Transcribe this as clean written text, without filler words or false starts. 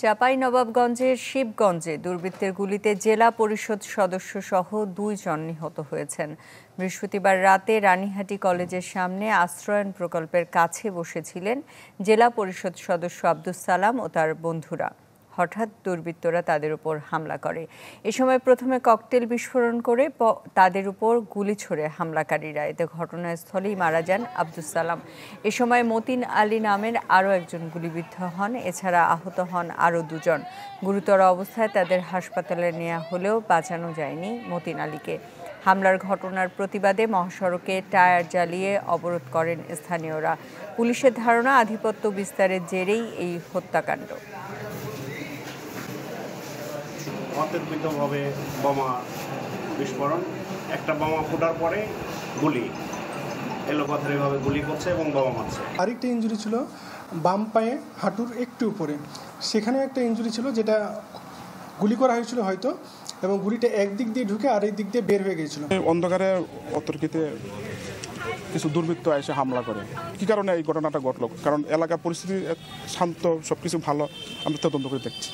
চাঁপাইনবাবগঞ্জের শিবগঞ্জে দুর্বৃত্তের গুলিতে জেলা পরিষদ সদস্য সহ 2 জন নিহত হয়েছেন। বৃহস্পতিবার রাতে রানীহাটি কলেজের সামনে আশ্রয়ণ প্রকল্পের কাছে বসেছিলেন জেলা পরিষদ সদস্য আব্দুস সালাম ও তার বন্ধুরা। হঠাৎ দুর্বৃত্তরা তাদের উপর হামলা করে। এ সময় প্রথমে ককটেল বিস্ফোরণ করে তাদের উপর গুলি ছোড়ে হামলাকারীরা। এতে ঘটনাস্থলেই মারা যান আব্দুস সালাম। এ সময় মতিন আলী নামের আরও একজন গুলিবিদ্ধ হন। এছাড়া আহত হন আরও 2 জন। গুরুতর অবস্থায় তাদের হাসপাতালে নেওয়া হলেও বাঁচানো যায়নি মতিন আলীকে। হামলার ঘটনার প্রতিবাদে মহাসড়কে টায়ার জ্বালিয়ে অবরোধ করেন স্থানীয়রা। পুলিশের ধারণা, আধিপত্য বিস্তারের জেরেই এই হত্যাকাণ্ড। অতর্কিতভাবে বোমা বিস্ফোরণ, একটা বোমা ফোটার পরে গুলি এলোপাথারিভাবে গুলি করছে এবং বোমা মারছে। আরেকটা ইনজুরি ছিল বাম পায়ে হাঁটুর একটু উপরে, সেখানে একটা ইনজুরি ছিল যেটা গুলি করা হয়েছিল হয়তো, এবং গুলিটা একদিক দিয়ে ঢুকে আরেক দিক দিয়ে বের হয়ে গিয়েছিল। অন্ধকারে অতর্কিতে কিছু দুর্বৃত্ত এসে হামলা করে। কি কারণে এই ঘটনাটা ঘটলো? কারণ এলাকার পরিস্থিতি শান্ত, সবকিছু ভালো, আমরা তদন্ত করে দেখছি।